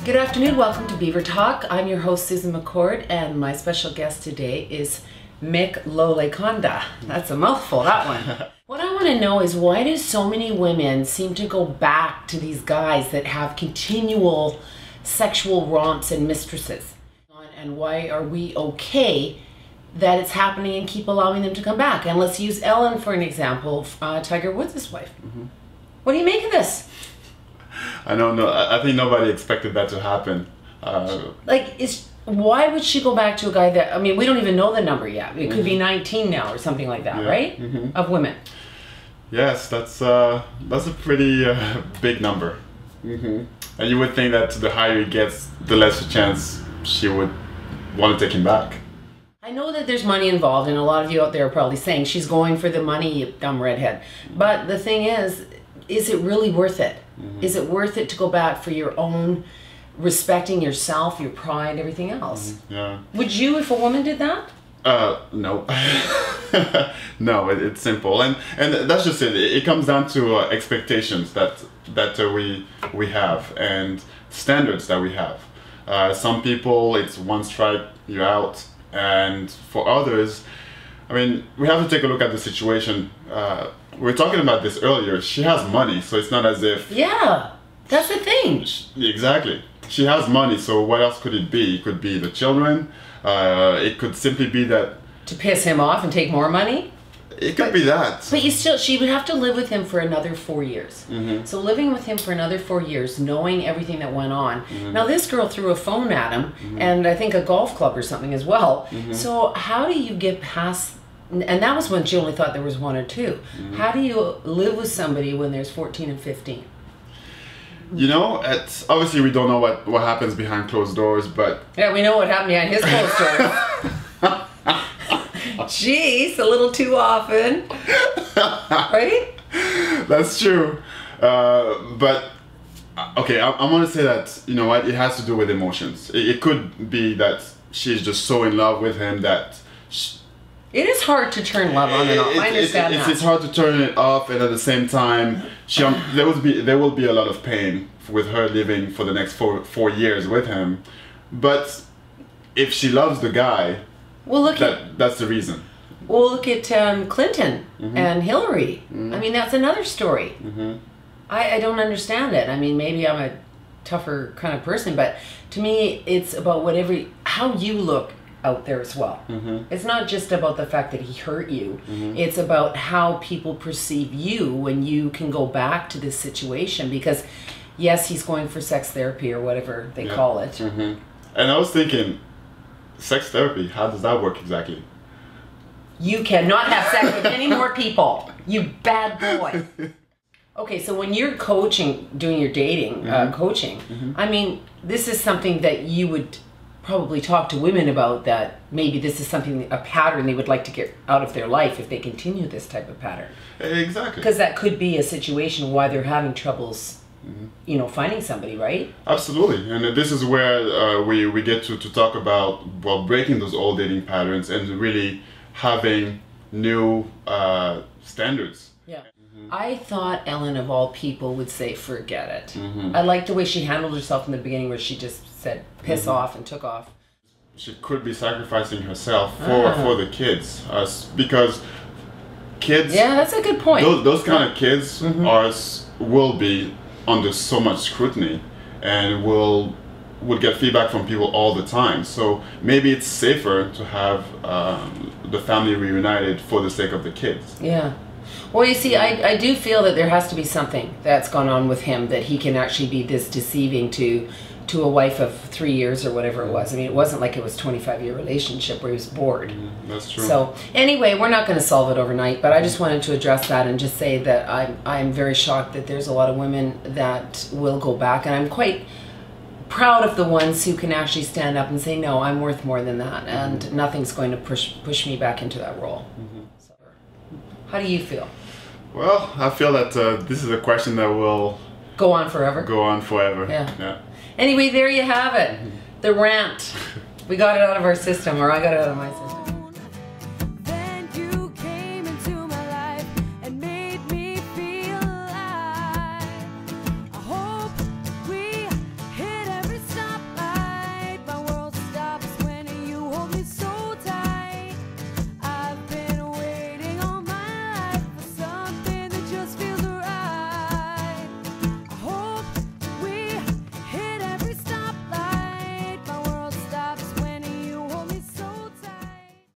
Good afternoon, welcome to Beaver Talk. I'm your host Susan McCord, and my special guest today is Mick Lolekonda. That's a mouthful, that one. What I want to know is, why do so many women seem to go back to these guys that have continual sexual romps and mistresses? And why are we okay that it's happening and keep allowing them to come back? And let's use Ellen for an example, Tiger Woods' wife. What do you make of this? I don't know. I think nobody expected that to happen. Why would she go back to a guy that, I mean, we don't even know the number yet. It could be 19 now or something like that, right? Of women. Yes, that's a pretty big number. And you would think that the higher it gets, the less chance she would want to take him back. I know that there's money involved, and a lot of you out there are probably saying, she's going for the money, you dumb redhead. But the thing is it really worth it? Is it worth it to go back for your own respecting yourself, your pride, everything else? Yeah. Would you, if a woman did that? No. No, it's simple, and that's just it. It comes down to expectations that we have, and standards that we have. Some people, it's one strike, you're out, and for others, I mean, we have to take a look at the situation. We were talking about this earlier. She has money, so it's not as if... Yeah, that's the thing. Exactly. She has money, so what else could it be? It could be the children. It could simply be that... To piss him off and take more money? It could be that. But she would have to live with him for another 4 years. So living with him for another 4 years, knowing everything that went on. Now this girl threw a phone at him, and I think a golf club or something as well. So how do you get past... And that was when she only thought there was one or two. How do you live with somebody when there's 14 and 15? You know, obviously we don't know what happens behind closed doors, but... Yeah, we know what happened behind his closed doors. Jeez, a little too often. Right? That's true. But, okay, I'm going to say that, you know what, it has to do with emotions. It could be that she's just so in love with him that... It is hard to turn love on and off. I understand that. It's hard to turn it off, and at the same time, there will be a lot of pain with her living for the next four years with him. But if she loves the guy, that's the reason. Well, look at Clinton and Hilary. I mean, that's another story. I don't understand it. I mean, maybe I'm a tougher kind of person, but to me, it's about how you look out there as well. It's not just about the fact that he hurt you. It's about how people perceive you when you can go back to this situation, because yes, he's going for sex therapy or whatever they call it. And I was thinking, sex therapy, how does that work exactly? You cannot have sex with any more people, you bad boy. Okay, so when you're coaching, doing your dating coaching, I mean, this is something that you would probably talk to women about, that maybe this is a pattern they would like to get out of their life if they continue this type of pattern. Exactly. Because that could be a situation why they're having troubles, you know, finding somebody, right? Absolutely. And this is where we get to talk about, well, breaking those old dating patterns and really having new standards. Yeah. I thought Ellen, of all people, would say, forget it. I liked the way she handled herself in the beginning, where she just said, piss off, and took off. She could be sacrificing herself for the kids, because kids... Yeah, that's a good point. Those kind of kids will be under so much scrutiny, and will get feedback from people all the time. So maybe it's safer to have the family reunited for the sake of the kids. Yeah. Well, you see, I do feel that there has to be something that's gone on with him, that he can actually be this deceiving to a wife of 3 years or whatever it was. I mean, it wasn't like it was a 25-year relationship where he was bored. That's true. So anyway, we're not going to solve it overnight, but I just wanted to address that and just say that I'm very shocked that there's a lot of women that will go back, and I'm quite proud of the ones who can actually stand up and say, no, I'm worth more than that, and nothing's going to push me back into that role. So, how do you feel? Well, I feel that this is a question that will go on forever. Go on forever. Yeah. Anyway, there you have it. The rant. We got it out of our system, or I got it out of my system.